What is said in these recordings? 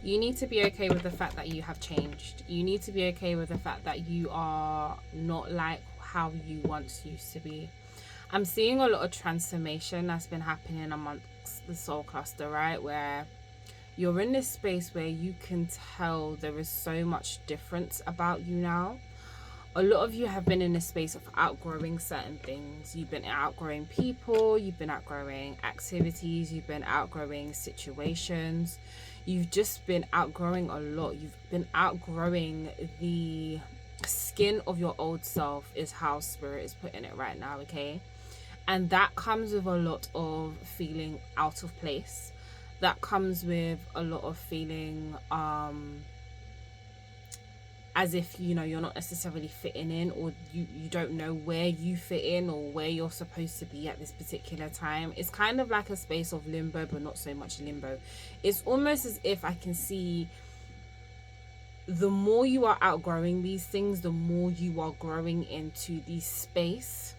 You need to be okay with the fact that you have changed. You need to be okay with the fact that you are not like how you once used to be. I'm seeing a lot of transformation that's been happening amongst the soul cluster, right? Where you're in this space where you can tell there is so much difference about you now. A lot of you have been in a space of outgrowing certain things. You've been outgrowing people, you've been outgrowing activities, you've been outgrowing situations. You've just been outgrowing a lot. You've been outgrowing the skin of your old self, is how spirit is putting it right now, okay? And that comes with a lot of feeling out of place. That comes with a lot of feeling as if, you know, you're not necessarily fitting in, or you don't know where you fit in or where you're supposed to be at this particular time. It's kind of like a space of limbo, but not so much limbo. It's almost as if I can see the more you are outgrowing these things, the more you are growing into the space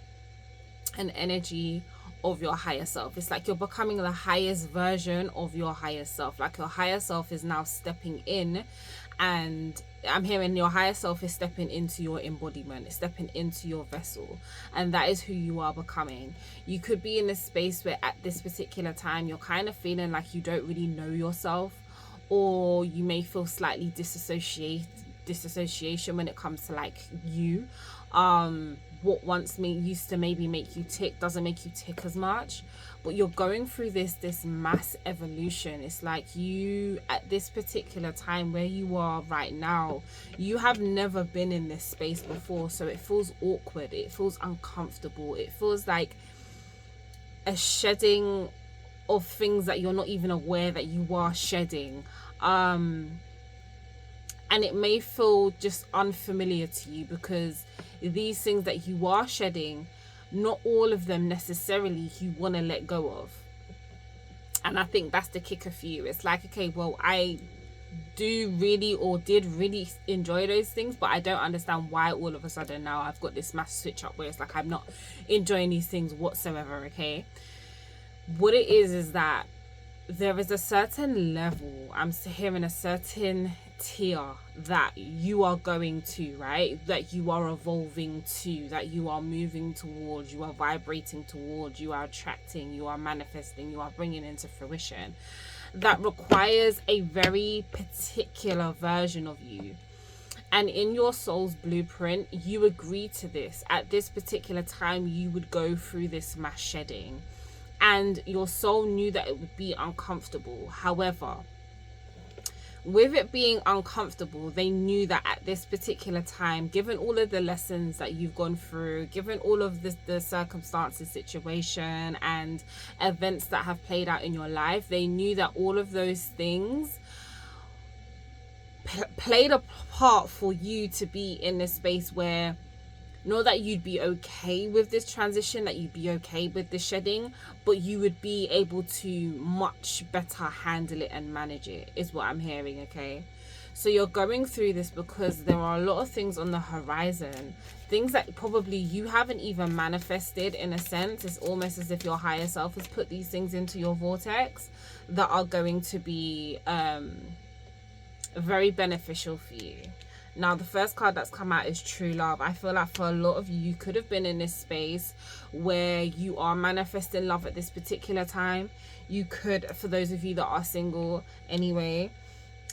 and energy of your higher self. It's like you're becoming the highest version of your higher self. Like your higher self is now stepping in, and I'm hearing your higher self is stepping into your embodiment, it's stepping into your vessel, and that is who you are becoming. You could be in a space where at this particular time you're kind of feeling like you don't really know yourself, or you may feel slightly disassociation when it comes to like you. What once used to maybe make you tick doesn't make you tick as much, but you're going through this mass evolution. It's like you, at this particular time where you are right now, you have never been in this space before, so it feels awkward, it feels uncomfortable, it feels like a shedding of things that you're not even aware that you are shedding. And it may feel just unfamiliar to you, because these things that you are shedding, not all of them necessarily you want to let go of. And I think that's the kicker for you. It's like, okay, well, I do really, or did really enjoy those things, but I don't understand why all of a sudden now I've got this mass switch up where it's like I'm not enjoying these things whatsoever, okay? What it is that there is a certain level, I'm hearing a certain tier that you are going to, right? That you are evolving to, that you are moving towards, you are vibrating towards, you are attracting, you are manifesting, you are bringing into fruition. That requires a very particular version of you. And in your soul's blueprint, you agreed to this. At this particular time, you would go through this mass shedding. And your soul knew that it would be uncomfortable. However, with it being uncomfortable, they knew that at this particular time, given all of the lessons that you've gone through, given all of the circumstances, situation, and events that have played out in your life, they knew that all of those things played a part for you to be in this space where, not that you'd be okay with this transition, that you'd be okay with the shedding, but you would be able to much better handle it and manage it, is what I'm hearing, okay? So you're going through this because there are a lot of things on the horizon, things that probably you haven't even manifested in a sense. It's almost as if your higher self has put these things into your vortex that are going to be very beneficial for you. Now, the first card that's come out is true love. I feel like for a lot of you, you could have been in this space where you are manifesting love at this particular time. You could, for those of you that are single anyway,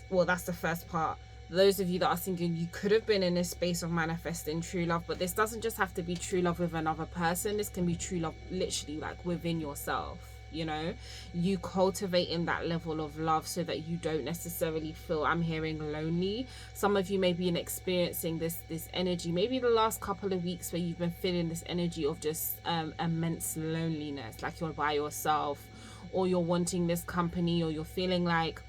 well, that's the first part. Those of you that are single, you could have been in this space of manifesting true love, but this doesn't just have to be true love with another person. This can be true love literally like within yourself. You know, you cultivating that level of love so that you don't necessarily feel, I'm hearing, lonely. Some of you may be experiencing this energy, maybe the last couple of weeks, where you've been feeling this energy of just immense loneliness, like you're by yourself, or you're wanting this company, or you're feeling like,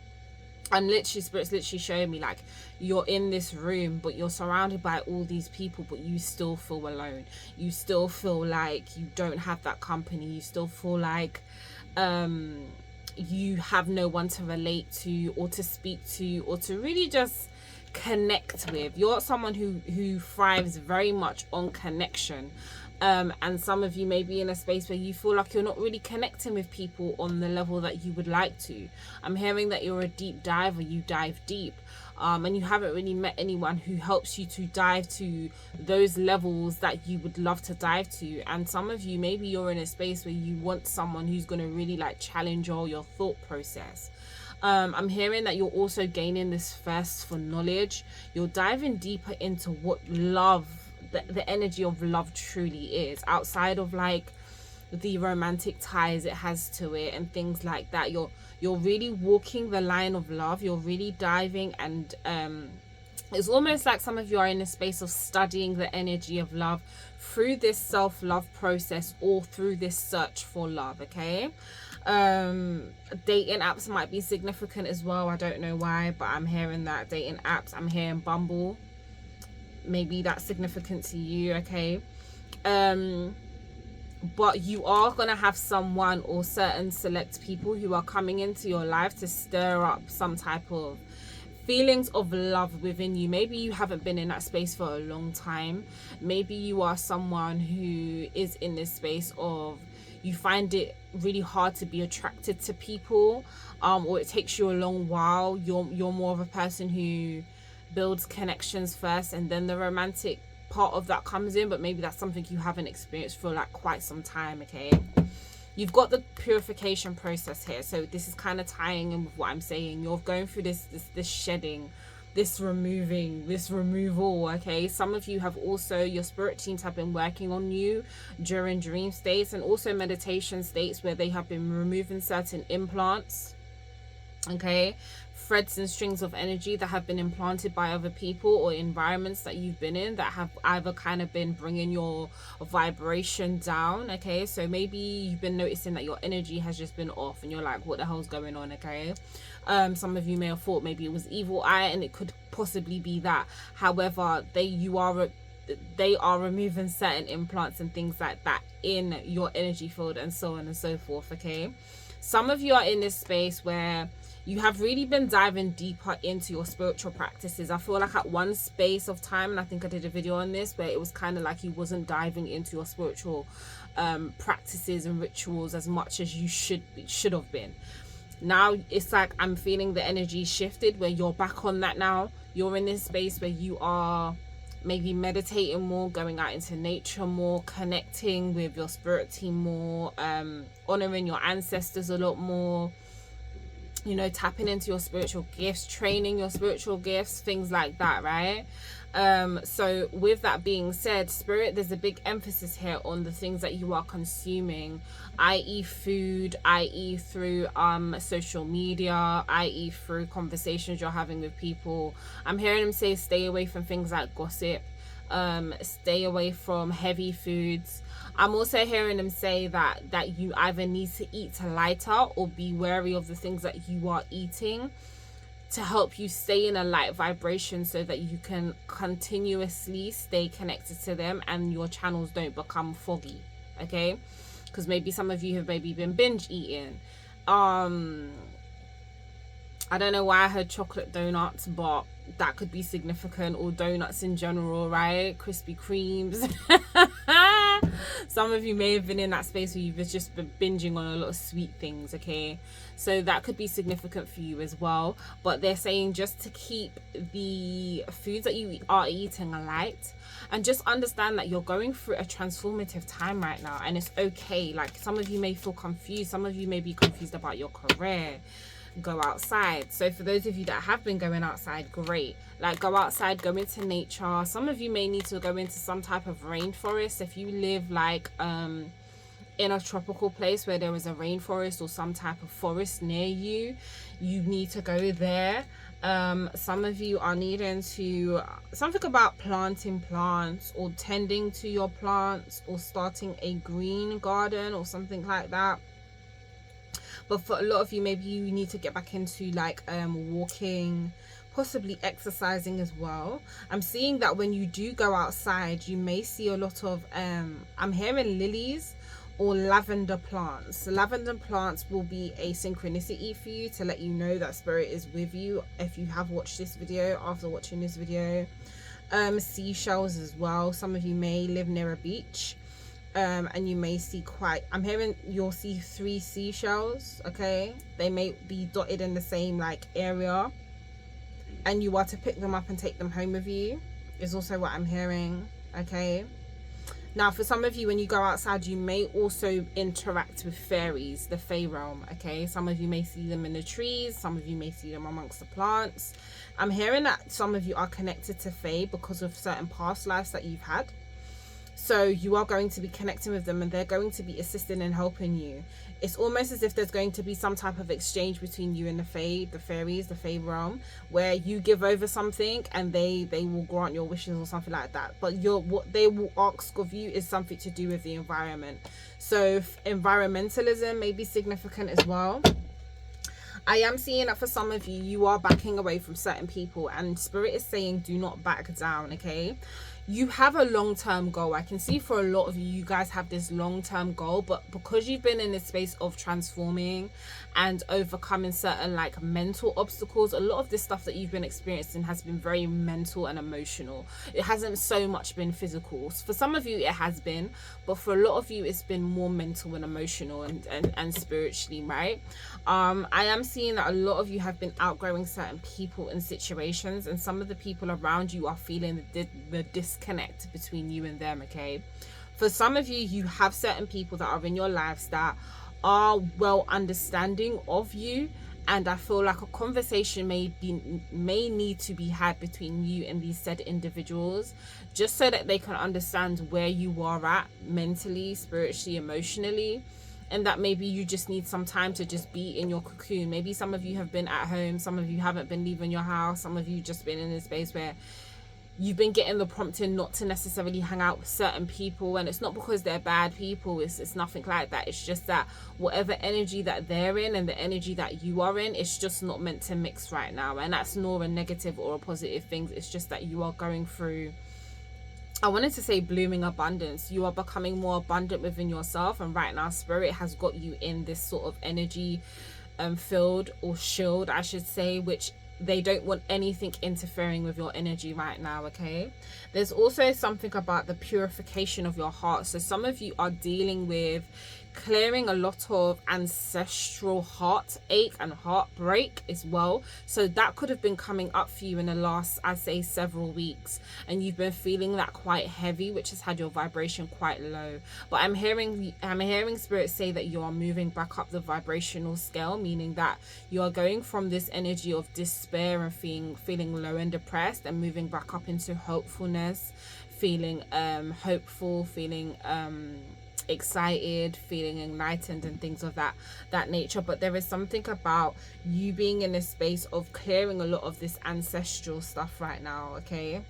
and literally spirit's literally showing me like you're in this room but you're surrounded by all these people, but you still feel alone. You still feel like you don't have that company. You still feel like you have no one to relate to, or to speak to, or to really just connect with. You're someone who thrives very much on connection, And some of you may be in a space where you feel like you're not really connecting with people on the level that you would like to. I'm hearing that you're a deep diver, you dive deep, and you haven't really met anyone who helps you to dive to those levels that you would love to dive to. And some of you, maybe you're in a space where you want someone who's going to really like challenge all your thought process. I'm hearing that you're also gaining this thirst for knowledge. You're diving deeper into what love, the energy of love truly is, outside of like the romantic ties it has to it and things like that. You're really walking the line of love. You're really diving, and it's almost like some of you are in a space of studying the energy of love through this self-love process or through this search for love. Okay, dating apps might be significant as well. I don't know why, but I'm hearing that dating apps. I'm hearing Bumble. Maybe that's significant to you. Okay, but you are gonna have someone or certain select people who are coming into your life to stir up some type of feelings of love within you. Maybe you haven't been in that space for a long time. Maybe you are someone who is in this space of you find it really hard to be attracted to people, or it takes you a long while. You're more of a person who builds connections first and then the romantic part of that comes in, but maybe that's something you haven't experienced for like quite some time. Okay, you've got the purification process here, so this is kind of tying in with what I'm saying. You're going through this shedding, this removal. Okay, some of you have also, your spirit teams have been working on you during dream states and also meditation states where they have been removing certain implants, okay, threads and strings of energy that have been implanted by other people or environments that you've been in that have either kind of been bringing your vibration down. Okay, so maybe you've been noticing that your energy has just been off and you're like, what the hell's going on? Okay, some of you may have thought maybe it was evil eye, and it could possibly be that. However, they are removing certain implants and things like that in your energy field and so on and so forth. Okay, some of you are in this space where you have really been diving deeper into your spiritual practices. I feel like at one space of time, and I think I did a video on this, where it was kind of like you wasn't diving into your spiritual practices and rituals as much as you should have been. Now it's like I'm feeling the energy shifted where you're back on that now. You're in this space where you are maybe meditating more, going out into nature more, connecting with your spirit team more, honoring your ancestors a lot more, you know, tapping into your spiritual gifts, training your spiritual gifts, things like that, right? So with that being said, spirit, there's a big emphasis here on the things that you are consuming, i.e. food, i.e. through social media, i.e. through conversations you're having with people. I'm hearing them say stay away from things like gossip, stay away from heavy foods. I'm also hearing them say that you either need to eat lighter or be wary of the things that you are eating to help you stay in a light vibration so that you can continuously stay connected to them and your channels don't become foggy. Okay, because maybe some of you have maybe been binge eating. I don't know why I heard chocolate donuts, but that could be significant, or donuts in general, right? Krispy Kremes. Some of you may have been in that space where you've just been binging on a lot of sweet things. Okay, so that could be significant for you as well. But they're saying just to keep the foods that you are eating light, and just understand that you're going through a transformative time right now, and it's okay. Like, some of you may feel confused, some of you may be confused about your career. Go outside. So for those of you that have been going outside, great. Like, go outside, go into nature. Some of you may need to go into some type of rainforest. If you live like in a tropical place where there is a rainforest or some type of forest near you, you need to go there. Some of you are needing to something about planting plants or tending to your plants or starting a green garden or something like that. But for a lot of you, maybe you need to get back into like walking, possibly exercising as well. I'm seeing that when you do go outside, you may see a lot of I'm hearing lilies or lavender plants. Lavender plants will be a synchronicity for you to let you know that spirit is with you if you have watched this video. After watching this video, seashells as well. Some of you may live near a beach. And you may see I'm hearing you'll see 3 seashells, okay? They may be dotted in the same like area, and you are to pick them up and take them home with you, is also what I'm hearing, okay? Now, for some of you, when you go outside, you may also interact with fairies, the Fae realm, okay? Some of you may see them in the trees. Some of you may see them amongst the plants. I'm hearing that some of you are connected to Fae because of certain past lives that you've had. So you are going to be connecting with them, and they're going to be assisting and helping you. It's almost as if there's going to be some type of exchange between you and the Fae, the fairies, the Fae realm, where you give over something and they will grant your wishes or something like that. But what they will ask of you is something to do with the environment. So environmentalism may be significant as well. I am seeing that for some of you, you are backing away from certain people, and Spirit is saying do not back down, okay? You have a long-term goal. I can see for a lot of you, you guys have this long-term goal, but because you've been in this space of transforming and overcoming certain like mental obstacles, a lot of this stuff that you've been experiencing has been very mental and emotional. It hasn't so much been physical. For some of you it has been, but for a lot of you it's been more mental and emotional and spiritually, right? I am seeing that a lot of you have been outgrowing certain people and situations, and some of the people around you are feeling the disconnect between you and them, okay? For some of you, you have certain people that are in your lives that are well understanding of you, and I feel like a conversation may need to be had between you and these said individuals, just so that they can understand where you are at mentally, spiritually, emotionally. And that maybe you just need some time to just be in your cocoon. Maybe some of you have been at home, some of you haven't been leaving your house, some of you just been in a space where you've been getting the prompting not to necessarily hang out with certain people, and it's not because they're bad people, it's nothing like that. It's just that whatever energy that they're in and the energy that you are in, it's just not meant to mix right now. And that's nor a negative or a positive thing. It's just that you are going through, I wanted to say, blooming abundance. You are becoming more abundant within yourself, and right now Spirit has got you in this sort of energy field or shield, I should say, which they don't want anything interfering with your energy right now, okay? There's also something about the purification of your heart. So some of you are dealing with clearing a lot of ancestral heartache and heartbreak as well. So that could have been coming up for you in the last, I'd say, several weeks, and you've been feeling that quite heavy, which has had your vibration quite low. But I'm hearing Spirit say that you are moving back up the vibrational scale, meaning that you are going from this energy of despair and feeling low and depressed, and moving back up into hopefulness, feeling hopeful, feeling excited, feeling enlightened, and things of that nature. But there is something about you being in a space of clearing a lot of this ancestral stuff right now, okay?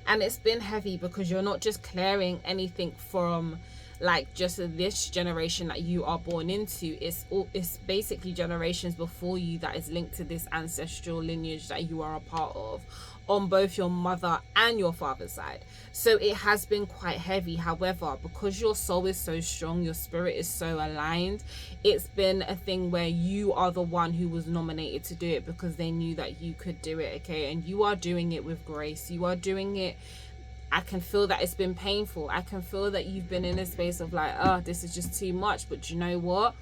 And it's been heavy because you're not just clearing anything from like just this generation that you are born into. It's basically generations before you that is linked to this ancestral lineage that you are a part of, on both your mother and your father's side. So it has been quite heavy. However, because your soul is so strong, your spirit is so aligned, it's been a thing where you are the one who was nominated to do it because they knew that you could do it, okay? And you are doing it with grace. You are doing it. I can feel that it's been painful. I can feel that you've been in a space of like, oh, this is just too much. But you know what?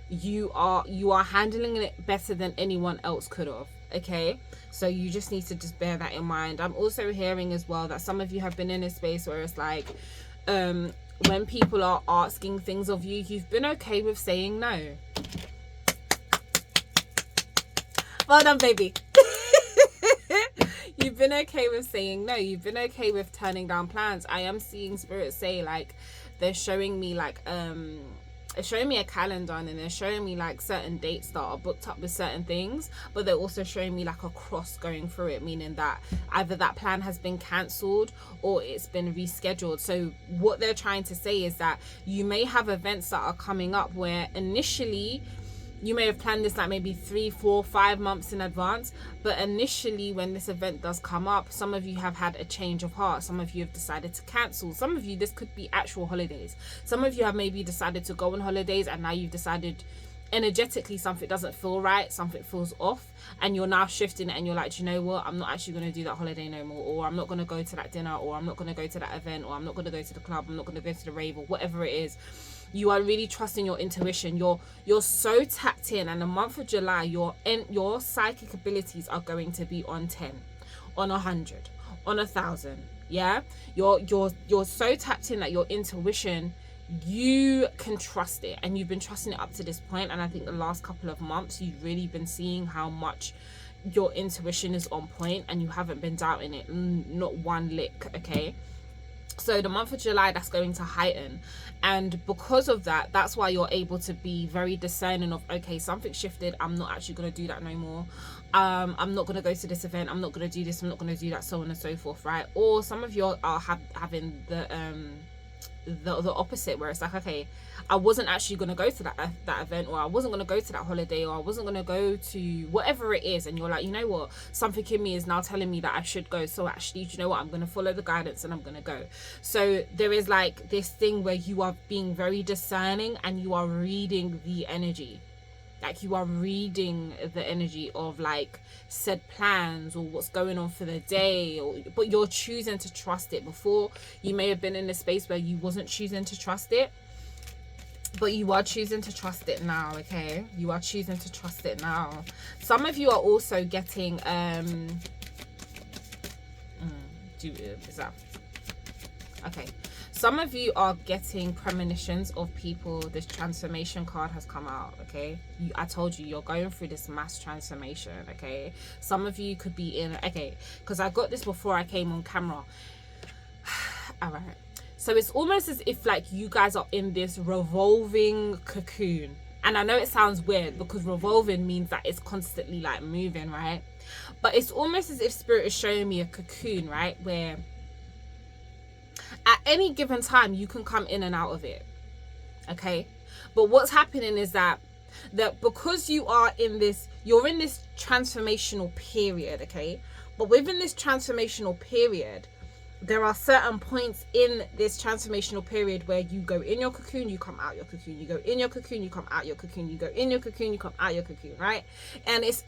You are handling it better than anyone else could have, okay? So you just need to just bear that in mind. I'm also hearing as well that some of you have been in a space where it's like, when people are asking things of you, you've been okay with saying no. Well done, baby. You've been okay with saying no. You've been okay with turning down plans. I am seeing Spirit say, like, they're showing me like they're showing me a calendar, and then they're showing me like certain dates that are booked up with certain things, but they're also showing me like a cross going through it, meaning that either that plan has been cancelled or it's been rescheduled. So what they're trying to say is that you may have events that are coming up where initially you may have planned this like maybe 3, 4, 5 months in advance, but initially when this event does come up, some of you have had a change of heart. Some of you have decided to cancel. Some of you, this could be actual holidays. Some of you have maybe decided to go on holidays, and now you've decided energetically something doesn't feel right, something feels off, and you're now shifting it, and you're like, do you know what, I'm not actually going to do that holiday no more, or I'm not going to go to that dinner, or I'm not going to go to that event, or I'm not going to go to the club, I'm not going to go to the rave, or whatever it is. You are really trusting your intuition. You're so tapped in, and the month of July, your psychic abilities are going to be on 10, on 100, on 1,000. Yeah, you're so tapped in that your intuition, you can trust it, and you've been trusting it up to this point. And I think the last couple of months, you've really been seeing how much your intuition is on point, and you haven't been doubting it, not one lick. Okay, so the month of July, that's going to heighten, and because of that, that's why you're able to be very discerning of, okay, something shifted, I'm not actually going to do that no more, I'm not going to go to this event, I'm not going to do this, I'm not going to do that, so on and so forth, right? Or some of you are having the opposite, where it's like, okay, I wasn't actually going to go to that event, or I wasn't going to go to that holiday, or I wasn't going to go to whatever it is, and you're like, you know what, something in me is now telling me that I should go, so actually, you know what, I'm going to follow the guidance and I'm going to go. So there is like this thing where you are being very discerning, and you are reading the energy, like you are reading the energy of like said plans or what's going on for the day, but you're choosing to trust it. Before, you may have been in a space where you wasn't choosing to trust it, but you are choosing to trust it now. Okay, you are choosing to trust it now. Some of you are also getting is that okay? Some of you are getting premonitions of people. This transformation card has come out, okay? I told you, you're going through this mass transformation, okay? Some of you could be in, okay, because I got this before I came on camera. All right. So it's almost as if like you guys are in this revolving cocoon. And I know it sounds weird, because revolving means that it's constantly like moving, right? But it's almost as if Spirit is showing me a cocoon, right? Where at any given time you can come in and out of it, okay? But what's happening is that because you're in this transformational period, okay? But within this transformational period, there are certain points in this transformational period where you go in your cocoon, you come out your cocoon, you go in your cocoon, you come out your cocoon, you go in your cocoon, you come out your cocoon, right? And it's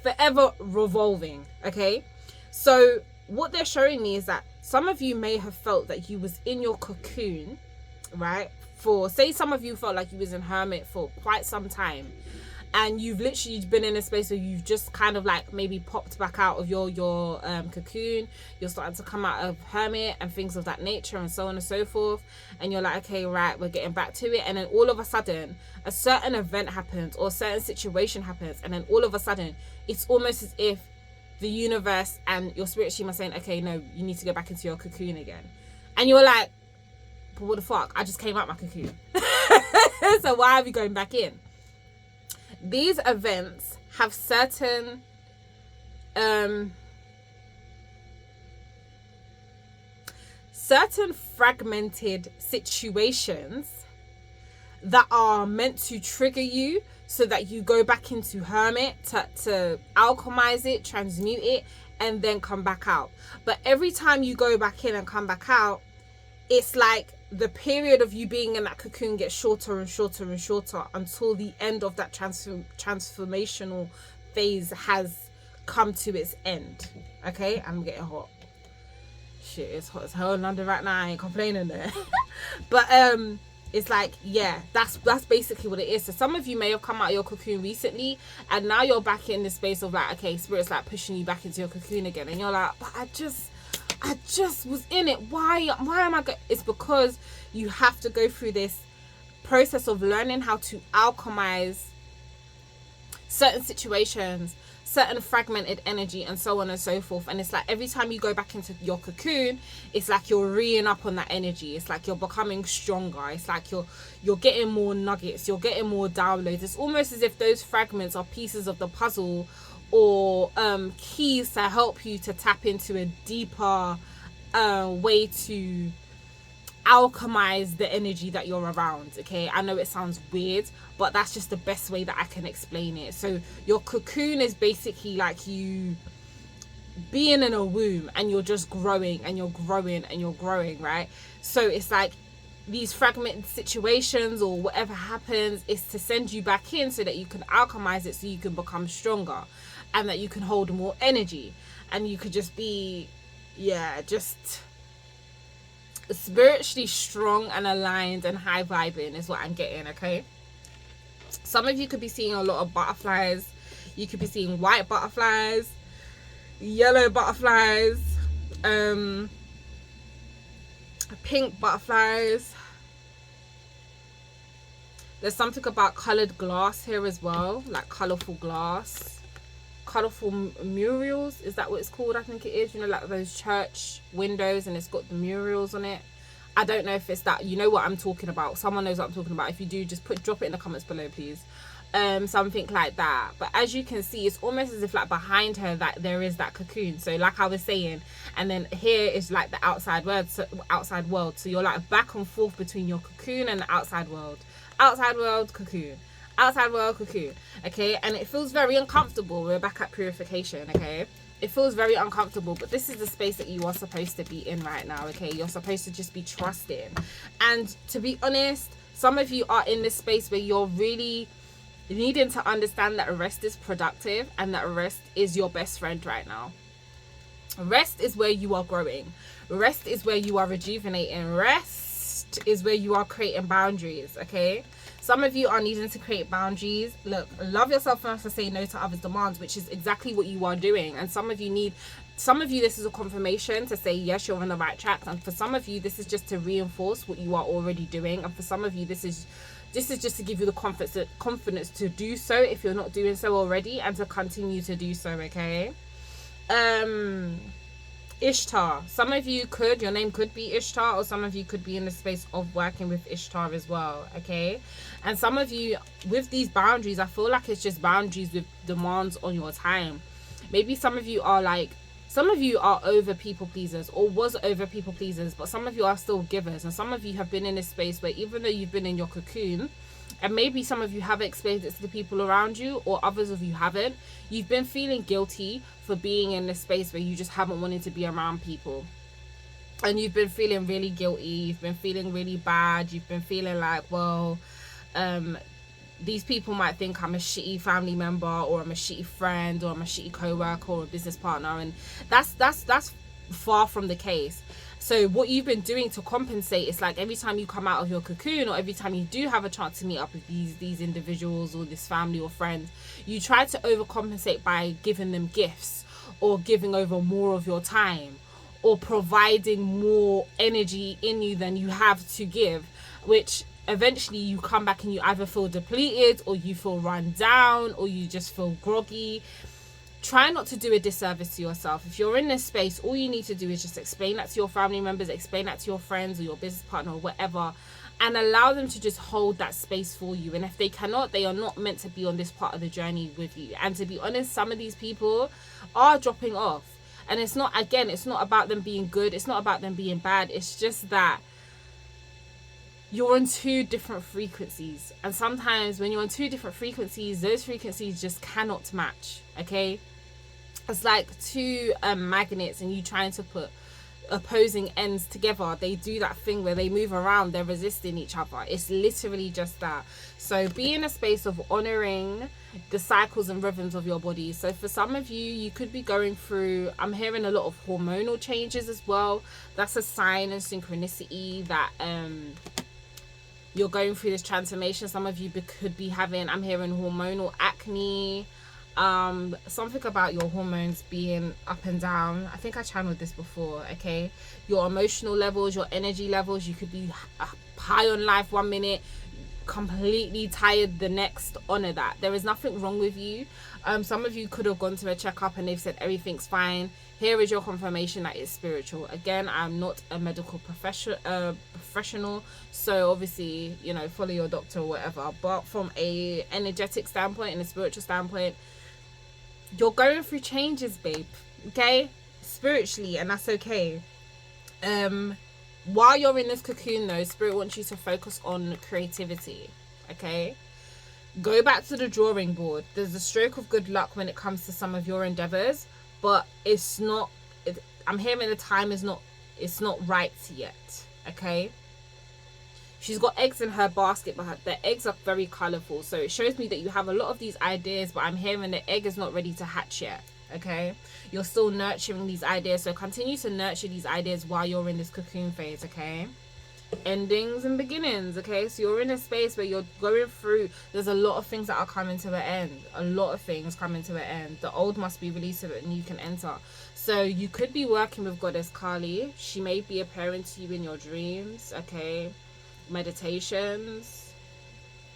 forever revolving, okay? So what they're showing me is that some of you may have felt that you was in your cocoon, right? For, say, some of you felt like you was in hermit for quite some time, and you've literally been in a space where you've just kind of like maybe popped back out of your cocoon. You're starting to come out of hermit and things of that nature, and so on and so forth. And you're like, okay, right, we're getting back to it. And then all of a sudden, a certain event happens, or a certain situation happens, and then all of a sudden, it's almost as if the universe and your spirit team are saying, okay, no, you need to go back into your cocoon again. And you're like, but what the fuck? I just came out my cocoon. So why are we going back in? These events have certain fragmented situations that are meant to trigger you, so that you go back into hermit to alchemize it, transmute it, and then come back out. But every time you go back in and come back out, it's like the period of you being in that cocoon gets shorter and shorter and shorter until the end of that transformational phase has come to its end. Okay, I'm getting hot. Shit, it's hot as hell in London right now. I ain't complaining there. But it's like, yeah, that's basically what it is. So some of you may have come out of your cocoon recently, and now you're back in this space of like, okay, Spirit's like pushing you back into your cocoon again, and you're like, but I just was in it. Why am I it's because you have to go through this process of learning how to alchemize certain situations, certain fragmented energy, and so on and so forth. And it's like every time you go back into your cocoon, it's like you're reeing up on that energy. It's like you're becoming stronger. It's like you're getting more nuggets, you're getting more downloads. It's almost as if those fragments are pieces of the puzzle, or keys to help you to tap into a deeper way to alchemize the energy that you're around. Okay, I know it sounds weird, but that's just the best way that I can explain it. So your cocoon is basically like you being in a womb, and you're just growing and you're growing and you're growing, right? So it's like these fragmented situations or whatever happens is to send you back in so that you can alchemize it, so you can become stronger and that you can hold more energy and you could just be, just spiritually strong and aligned and high vibing is what I'm getting. Okay, some of you could be seeing a lot of butterflies. You could be seeing white butterflies, yellow butterflies, pink butterflies. There's something about colored glass here as well, like colorful glass, colorful murals. Is that what it's called? I think it is. You know, like those church windows and it's got the murals on it. I don't know if it's that. You know what I'm talking about. Someone knows what I'm talking about. If you do, just drop it in the comments below, please. Something like that. But as you can see, it's almost as if like behind her that there is that cocoon. So like I was saying, and then here is like the outside world. So you're like back and forth between your cocoon and the outside world. Outside world, cocoon. Outside world, cocoon. Okay, and it feels very uncomfortable. We're back at purification. Okay, it feels very uncomfortable, but this is the space that you are supposed to be in right now. Okay, you're supposed to just be trusting. And to be honest, some of you are in this space where you're really needing to understand that rest is productive and that rest is your best friend right now. Rest is where you are growing. Rest is where you are rejuvenating. Rest is where you are creating boundaries. Okay, some of you are needing to create boundaries. Look, love yourself enough to say no to others' demands, which is exactly what you are doing. And some of you this is a confirmation to say yes, you're on the right track. And for some of you, this is just to reinforce what you are already doing. And for some of you, this is just to give you the confidence to do so if you're not doing so already, and to continue to do so. Okay, Ishtar. Some of you your name could be Ishtar, or some of you could be in the space of working with Ishtar as well. Okay, and some of you with these boundaries, I feel like it's just boundaries with demands on your time. Maybe some of you are over people pleasers, or was over people pleasers, but some of you are still givers. And some of you have been in this space where even though you've been in your cocoon, and maybe some of you have explained it to the people around you, or others of you haven't, you've been feeling guilty for being in this space where you just haven't wanted to be around people. And you've been feeling really guilty. You've been feeling really bad. You've been feeling like, well, these people might think I'm a shitty family member, or I'm a shitty friend, or I'm a shitty co-worker, or a business partner, and that's far from the case. So what you've been doing to compensate is like every time you come out of your cocoon, or every time you do have a chance to meet up with these individuals or this family or friends, you try to overcompensate by giving them gifts, or giving over more of your time, or providing more energy in you than you have to give, which eventually you come back and you either feel depleted, or you feel run down, or you just feel groggy. Try not to do a disservice to yourself. If you're in this space, all you need to do is just explain that to your family members, explain that to your friends or your business partner or whatever, and allow them to just hold that space for you. And if they cannot, they are not meant to be on this part of the journey with you. And to be honest, some of these people are dropping off. And it's not about them being good. It's not about them being bad. It's just that you're on two different frequencies. And sometimes when you're on two different frequencies, those frequencies just cannot match. Okay? It's like two magnets, and you trying to put opposing ends together. They do that thing where they move around, they're resisting each other. It's literally just that. So be in a space of honoring the cycles and rhythms of your body. So for some of you, you could be going through, I'm hearing a lot of hormonal changes as well. That's a sign and synchronicity that you're going through this transformation. Some of you could be having, I'm hearing hormonal acne, something about your hormones being up and down. I think I channeled this before. Okay, your emotional levels, your energy levels, you could be high on life one minute, completely tired the next. Honor that. There is nothing wrong with you. Some of you could have gone to a checkup and they've said everything's fine. Here is your confirmation that it's spiritual. Again, I'm not a medical professional, so obviously, you know, follow your doctor or whatever. But from a energetic standpoint and a spiritual standpoint, you're going through changes, babe. Okay, spiritually, and that's okay. While you're in this cocoon though, spirit wants you to focus on creativity. Okay, go back to the drawing board. There's a stroke of good luck when it comes to some of your endeavors, but it's not, I'm hearing the time is not, it's not right yet. Okay, She's got eggs in her basket, but the eggs are very colorful. So it shows me that you have a lot of these ideas, but I'm hearing the egg is not ready to hatch yet. Okay, you're still nurturing these ideas, so continue to nurture these ideas while you're in this cocoon phase. Okay, endings and beginnings. Okay, so you're in a space where you're going through, there's a lot of things that are coming to an end, a lot of things coming to an end. The old must be released so that new can enter. So you could be working with Goddess Kali. She may be appearing to you in your dreams. Okay, meditations,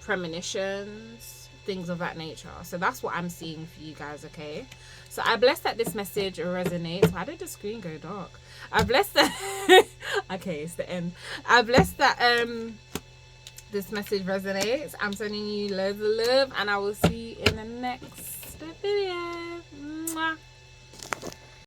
premonitions, things of that nature. So that's what I'm seeing for you guys. Okay, so I bless that this message resonates. Why did the screen go dark? I bless that okay, it's the end. I bless that this message resonates. I'm sending you loads of love, and I will see you in the next video. Mwah.